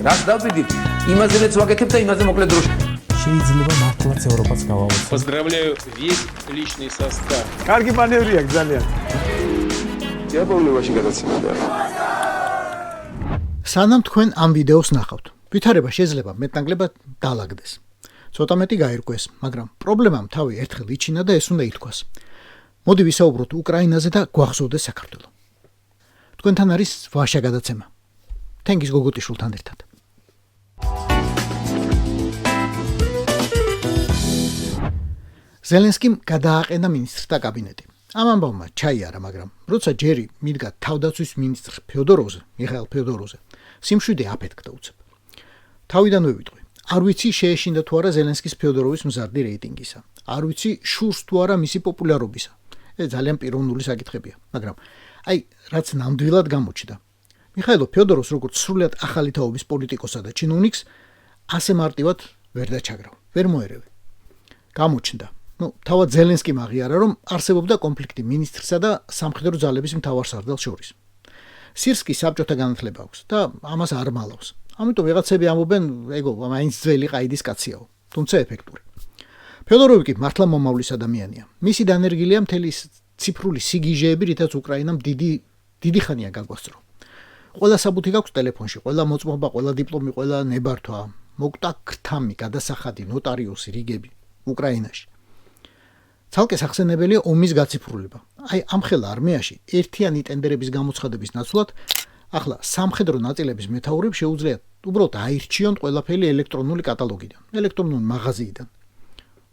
რას დავბედით, იმაზე რაც ვაკეთებ და იმაზე მოკლედ დროში. შეიძლება მართლაც ევროპას გავავოცოთ. Поздравляю весь личный состав. კარგი მანევრია ძალიან. დიაპოვნებაში გადაცემდა. სანამ თქვენ ამ ვიდეოს ნახავთ, ვითარება შეიძლება მეტნაკლებად დაალაგდეს. ცოტა მეტი გაირკვეს, მაგრამ პრობლემამ თავი ერთხელ იჩინა და ეს უნდა ითქვას. მოდი ვისაუბროთ უკრაინაზე და გვახსოვდეს საქართველო. თქვენთან არის ვაშა გადაცემა. თენგის გოგოტიშვილთან ერთად. ზელენსკიმ გადააყენა მინისტრთა კაბინეტი. ამ ამბავმა ჩაიარა, მაგრამ როცა ჯერი მიდგა თავდაცვის მინისტრ ფიოდოროვზე, მიხაილ ფიოდოროვზე, სიმშვიდე აფეთქდა უცებ. თავიდანვე ვიტყვი, არ ვიცი შეეშინდა თუ არა ზელენსკის ფიოდოროვის მზარდი რეიტინგისა. არ ვიცი შურს თუ არა მისი პოპულარობისა. ეს ძალიან პიროვნული საკითხებია, მაგრამ აი, რაც ნამდვილად გამოჩნდა. მიხაილ ფიოდოროვს როგორც სრულად ახალი თაობის პოლიტიკოსა და ჩინოვნიკს, ასე მარტივად ვერ დაჩაგრავ, ვერ მოერევი. გამოჩნდა. თავად ზელენსკიმ აღიარა, რომ არსებობდა კონფლიქტი მინისტრსა და სამხედრო ძალების მთავარსარდალს შორის. სირსკი საბჭოთა განათლება აქვს და ამას არ მალავს. ამიტომ ვიღაცები ამბობენ, ეგო, მაინც ძველი ყაიდის კაციაო, თუმცა ეფექტური. ფიოდოროვი კი მართლა მომავლის ადამიანია. მისი დანერგილია მთელი ციფრული სიგიჟეები, რითაც უკრაინამ დიდი ხანია გაგვასწრო. ყველა საბუთი გაქვს ტელეფონში, ყველა მოწმობა, ყველა დიპლომი, ყველა ნებართვა, მოკვდა ქრთამი, გადასახადი, ნოტარიუსი, რიგები უკრაინაში. ცალკე სახსენებელია ომის გაციფრულება. აი ამ ხელა არმიაში ერთიანი ტენდერების გამოცხადების ნაცვლად ახლა სამხედრო ნაწილების მეთაურებს შეუძლიათ უბრალოდ აირჩიონ ყველაფერი ელექტრონული კატალოგიდან, ელექტრონული მაღაზიიდან.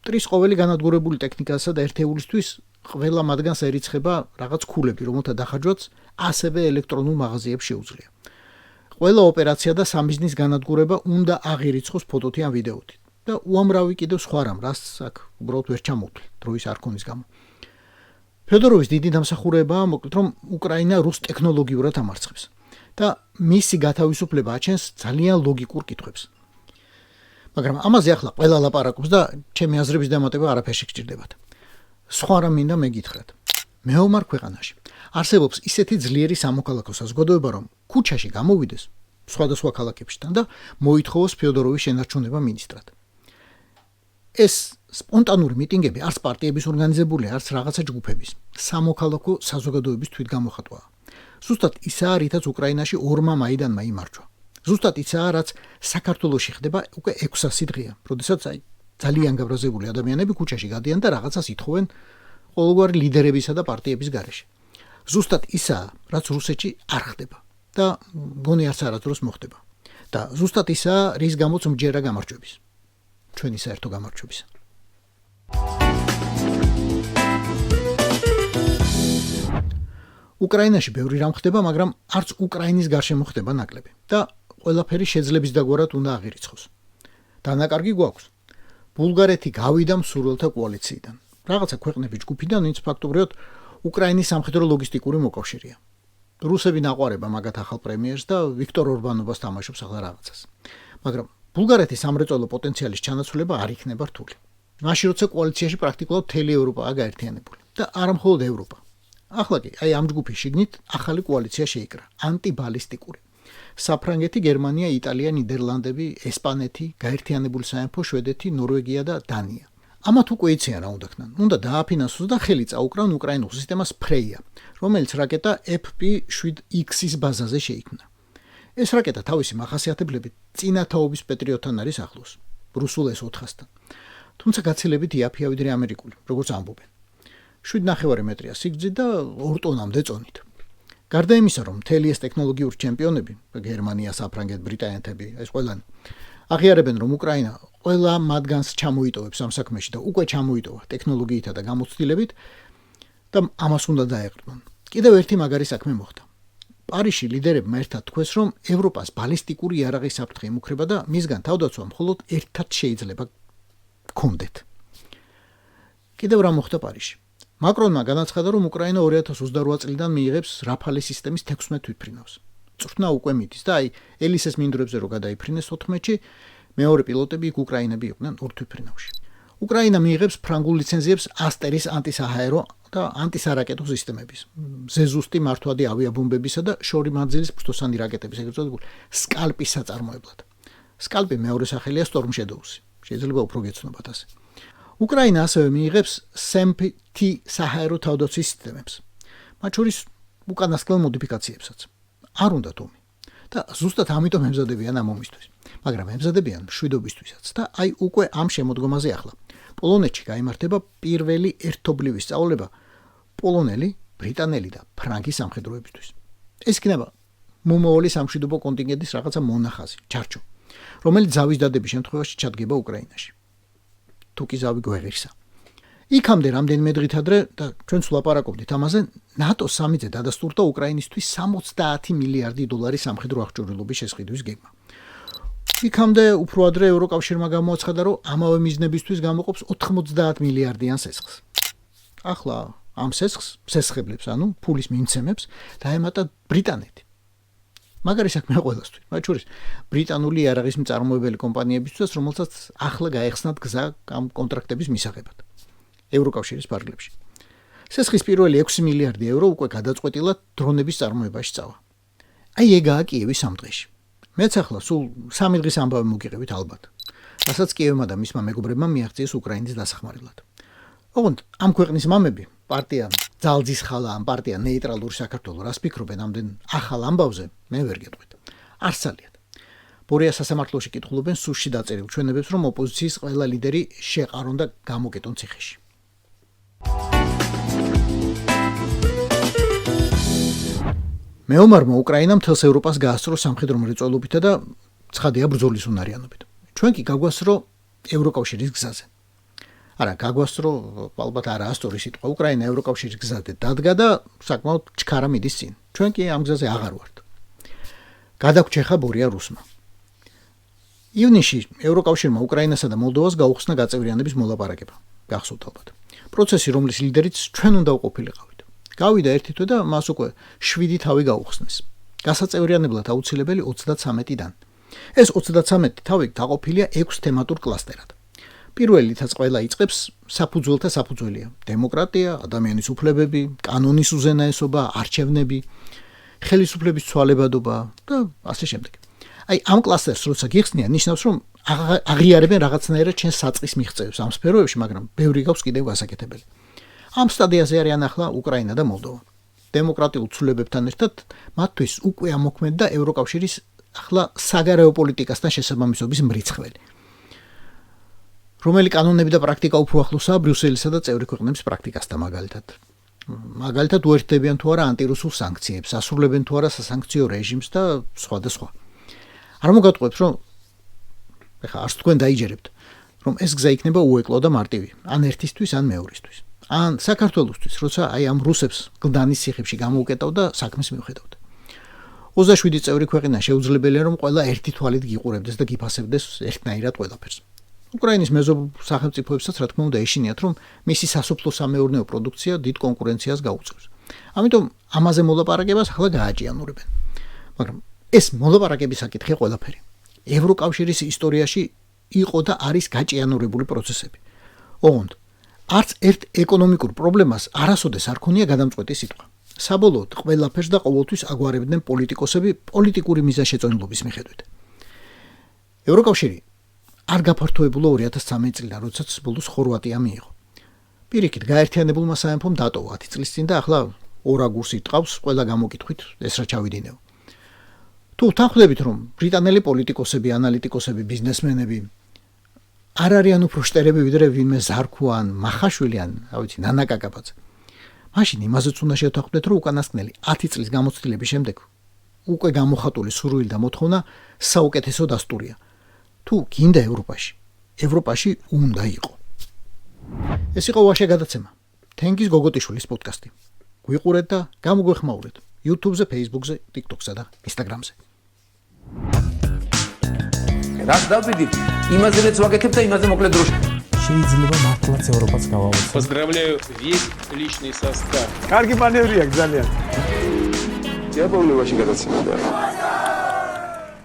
მტრის ყოველი განადგურებული ტექნიკასა და ერთეულისთვის ყველა მათგანს ერიცხება რაღაც ქულები, რომელთა დახარჯვაც ასევე ელექტრონულ მაღაზიებს შეუძლია. ყველა ოპერაცია და სამიზნის განადგურება უნდა აღირიცხოს ფოტოთი ან ვიდეოთი. და უამრავი კიდევ სხვა რამ, რაც აქ უბრალოდ ვერ ჩამოვთვლი დროის არქონის გამო. ფიოდოროვის დიდი დამსახურებაა, მოკლედ, რომ უკრაინა რუს ტექნოლოგიურად ამარცხებს და მისი გათავისუფლება აჩენს ძალიან ლოგიკურ კითხვებს. მაგრამ ამაზე ახლა ყველა ლაპარაკობს და ჩემი აზრების დამატება არაფერში გჭირდებათ. სხვა რამ მინდა მეკითხრათ. მეომარ ქვეყანაში არსებობს ისეთი ძლიერი სამოქალაქო საზოგადოება, რომ ქუჩაში გამოვიდეს სხვადასხვა ქალაქებშიდან და მოითხოვოს ფიოდოროვის შენარჩუნება მინისტრად. ეს სპონტანური მიტინგები არც პარტიების ორგანიზებული, არც რაღაცა ჯგუფების, სამოქალაქო საზოგადოების თვითგამოხატვაა. ზუსტად ისაა, რითაც უკრაინაში ორმა მაიდანმა იმარჯვა. ზუსტად ისაა, რაც საქართველოში ხდება უკვე 600 დღეა, როდესაც ძალიან გაბრაზებული ადამიანები ქუჩაში გადიან და რაღაცას ითხოვენ ყოველგვარი ლიდერებისა და პარტიების გარეშე. ზუსტად ისაა, რაც რუსეთში არ ხდება და მგონი არც არასდროს მოხდება. და ზუსტად ისაა, რის გამოც მჯერა გამარჯვების. ჩვენი საერთო გამარჯვებისა. უკრაინაში ბევრი რამ ხდება, მაგრამ არც უკრაინის გარშემო ხდება ნაკლები და ყველაფერი შეძლების დაგვარად უნდა აღირიცხოს. დანაკარგი გვაქვს. ბულგარეთი გავიდა მსურველთა კოალიციიდან. რაღაცა ქვეყნების ჯგუფიდან, ვინც ფაქტობრივად უკრაინის სამხედრო ლოგისტიკური მოკავშირეა. რუსები ნაყვარება მაგათ ახალ პრემიერს და ვიქტორ ორბანობას თამაშობს ახლა რაღაცას. მაგრამ ბულგარეთის სამრეწველო პოტენციალის ჩანაცვლება არ იქნება რთული. მაშინ როცა კოალიციაში პრაქტიკულად მთელი ევროპაა გაერთიანებული და არა მხოლოდ ევროპა. ახლა კი აი ამ ჯგუფის შიგნით ახალი კოალიცია შეიკრა, ანტიბალისტიკური. საფრანგეთი, გერმანია, იტალია, ნიდერლანდები, ესპანეთი, გაერთიანებული სამეფო, შვედეთი, ნორვეგია და დანია. ამათ უკვე იციან რა უნდა ქნან. უნდა დააფინანსოს და ხელი წაუკრან უკრაინულ სისტემას ფრეია, რომელიც რაკეტა FP7X-ის ბაზაზე შეიქმნა. ეს რაკეტა თავისი მახასიათებლებით წინა თაობის პეტრიოტთან არის ახლოს, რუსულ S-400-თან. თუმცა გაცილებით იაფია ვიდრე ამერიკული, როგორც ამბობენ. 7,5 მეტრია სიგრძით და 2 ტონამდე წონით. გარდა იმისა, რომ მთელი ეს ტექნოლოგიური ჩემპიონები, გერმანია, საფრანგეთი, ბრიტანეთები, ეს ყველანი აღიარებენ, რომ უკრაინა ყველა მათგანს ჩამოიტოვებს ამ საქმეში და უკვე ჩამოიტოვა ტექნოლოგიითა და გამოცდილებით და ამას უნდა დაეყრდნონ. კიდევ ერთი მაგარი საქმე მოხდა. პარიზში ლიდერებმა ერთად თქვეს, რომ ევროპას ბალისტიკური იარაღის საფრთხე იმუქრება და მისგან თავდაცვა მხოლოდ ერთად შეიძლება გქონდეთ. კიდევ რა მოხდა პარიზში? მაკრონმა განაცხადა, რომ უკრაინა 2028 წლიდან მიიღებს რაფალის სისტემის 16 თვითმფრინავს. წვრთნა უკვე მიდის და აი ელისეს მინდვრებზე რო გადაიფრინეს 14-ში, მეორე პილოტები იქ უკრაინები იყვნენ 2 თვითმფრინავში. უკრაინა მიიღებს ფრანგულ ლიცენზიებს ასტერის ანტისაჰაერო და ანტისარაკეტო სისტემების, ზეზუსტი მართვადი ავიაბომბებისა და შორი მანძილის ფრთოსანი რაკეტების, ეგრეთ წოდებული სკალპის საწარმოებლად. სკალპი მეორე სახელია Storm Shadows. შეიძლება უფრო გეცნობათ ასე. უკრაინა ასევე მიიღებს SAMP-T საჰაერო თავდაცვის სისტემებს. მათ შორის უკანასკნელ მოდიფიკაციებსაც. არ უნდა თუმი. და ზუსტად ამიტომ ემზადებიან ამ ომისთვის. მაგრამ ემზადებიან მშვიდობისთვისაც და აი უკვე ამ შემოდგომაზე ახლა. პოლონეთში გაიმართება პირველი ერთობლივი სწავლება პოლონელი, ბრიტანელი და ფრანგი სამხედროებისთვის. ეს იქნება მომავალი სამშვიდობო კონტინგენტის რაღაცა მონახაზი, ჩარჩო, რომელიც ზავის დადების შემთხვევაში ჩადგება უკრაინაში. თუ კი ზავი გვეღირსა. იქამდე რამდენიმე დღით ადრე და ჩვენც ვლაპარაკობდით ამაზე, ნატო სამიზე დადასტურდა უკრაინისთვის 70 მილიარდი დოლარის სამხედრო აღჭურვილობის შესყიდვის გეგმა. იქამდე უფრო ადრე ევროკავშირმა გამოაცხადა, რომ ამავე მიზნებისთვის გამოყოფს 90 მილიარდიან სესხს. ახლა ამ სესხებს, ანუ ფულის მიმცემებს დაემატა ბრიტანეთი. მაგარი საქმეა ყველასთვის, მათ შორის ბრიტანული იარაღის მწარმოებელი კომპანიებისთვის, რომელსაც ახლა გაეხსნათ გზა ამ კონტრაქტების მისაღებად. ევროკავშირის ფარგლებში. სესხის პირველი 6 მილიარდი ევრო უკვე გადაწყვეტილად დრონების წარმოებაში წავა. აი ეგაა კიევის ამ დღეში. მეც ახლა სულ 3 დღის ამბავი მოგიღებით ალბათ. რასაც კიევმა და მისმა მეგობრებმა მიაღწიეს უკრაინის დასახმარებლად. ოღონდ ამ ქვეყნის მამები, პარტია ძალძის ხალა, ამ პარტია ნეიტრალური საქართველო, რას ფიქრობენ ამდენ ახალ ამბავზე, მე ვერ გეტყვით. არსალიათ. ბორია სასამართლოში კითხულობენ სუსში დაწერილ ჩვენებებს, რომ ოპოზიციის ყველა ლიდერი შეყარონ და გამოკეტონ ციხეში. მეომარმა უკრაინამ მთელს ევროპას გაასწრო სამხედრო მრეწველობითა და ცხადია ბრძოლის უნარიანობით. ჩვენ კი გაგვასწრო ევროკავშირის გზაზე. არა, გაგვასწრო, ალბათ არაა სწორი სიტყვა. უკრაინა ევროკავშირის გზაზე დადგა და საკმაოდ ჩქარა მიდის წინ. ჩვენ კი ამ გზაზე აღარ ვართ. გადაგვჩეხა ბორია რუსმა. ივნისში ევროკავშირმა უკრაინასა და მოლდოვას გაუხსნა გაწევრიანების მოლაპარაკება. გახსოვთ ალბათ. პროცესი, რომლის ლიდერიც ჩვენ უნდა ვყოფილიყავით. გავიდა ერთი თვე და მას უკვე 7 თავი გაუხსნეს. გასაწევრიანებლად აუცილებელი 33-დან. ეს 33 თავი დაყოფილია 6 თემატურ კლასტერად. პირველითაც ყველა იწყებს საფუძველთა საფუძველია: დემოკრატია, ადამიანის უფლებები, კანონის უზენაესობა, არჩევნები, ხელისუფლების ცვალებადობა და ასე შემდეგ. აი ამ კლასტერს როცა გიხსნიან, ნიშნავს რომ აღიარებენ რაღაცნაირად ჩვენს საწყის მიღწევებს ამ სფეროებში, მაგრამ ბევრი გაქვს კიდევ გასაკეთებელი. ამ სტადიაზე არიან ახლა უკრაინა და მოლდოვა. დემოკრატიულ ცვლილებებთან ერთად მათთვის უკვე ამოქმედდა ევროკავშირის ახლა საგარეო პოლიტიკასთან შესაბამისობის მრიცხველი. რომელი კანონები და პრაქტიკა უფრო ახლოსაა ბრიუსელისა და წევრი ქვეყნების პრაქტიკასთან მაგალითად. მაგალითად უერთდებიან თუ არა ანტირუსულ სანქციებს, ასრულებენ თუ არა სასანქციო რეჟიმს და სხვა და სხვა. არ მოგატყუებთ, რომ ეხლა არც თქვენ დაიჯერებთ, რომ ეს გზა იქნება უეკლო და მარტივი, ან ერთისთვის, ან მეორისთვის. ან საქართველოსთვის, როცა აი ამ რუსებს გლდანის ციხებში გამოუკეტავ და საქმეს მივხედავთ. 27 წევრი ქვეყნა შეუძლებელია რომ ყველა ერთი თვალით გიყურებდეს და გიფასებდეს ერთნაირად ყველაფერს. უკრაინის მეზობ სახელმწიფოებსაც რა თქმა უნდა ეშინიათ, რომ მისი სასოფლო-სამეურნეო პროდუქცია დიდ კონკურენციას გაუწევს. ამიტომ ამაზე მოლაპარაკებას ახლა გააჭიანურებენ. მაგრამ ეს მოლაპარაკების საკითხი ყველაფერი. ევროკავშირის ისტორიაში იყო და არის გაჭიანურებული პროცესები. ოღონდ არც ერთ ეკონომიკურ პრობლემას არასოდეს არ ქონია გადამწყვეტი სიტყვა. საბოლოოდ ყველაფერს და ყოველთვის აგვარებდნენ პოლიტიკოსები პოლიტიკური მიზანშეწონილობის მიხედვით. ევროკავშირი არ გაფართოებულა 2013 წლიდან, როდესაც ბოლოს ხორვატია მიიღო. პირიქით გაერთიანებულმა სამეფომ დატოვა 10 წლის წინ და ახლა 2 აგურს იტყავს ყველა გამოკითხვით ეს რა ჩავიდინეო. თუ თანხმდებით რომ ბრიტანელი პოლიტიკოსები, ანალიტიკოსები, ბიზნესმენები არ არიან უფრო შტერები ვიდრე ვინმე ზარქუან, მახაშვილი ან, რა ვიცი, ნანა კაკაბაძე. მაშინ იმაზეც უნდა შევთანხმდეთ, რომ უკანასკნელი 10 წლის გამოცდილების შემდეგ უკვე გამოხატული სურვილი და მოთხოვნა საუკეთესო დასტურია. თუ გინდა ევროპაში უნდა იყო. ეს იყო ვაშე გადაცემა. თენგიზ გოგოტიშვილის პოდკასტი. გვიყურეთ და გამოგვეხმაურეთ YouTube-ზე, Facebook-ზე, TikTok-სა და Instagram-ზე. რაც დავიდით, იმაზე მეც ვაკეთებ და იმაზე მოკლედ დროში. შეიძლება მართლაც ევროპას გავავოცოთ. Поздравляю весь личный состав. კარგი მანევრია ძალიან. Я помню ваши გადაცემა და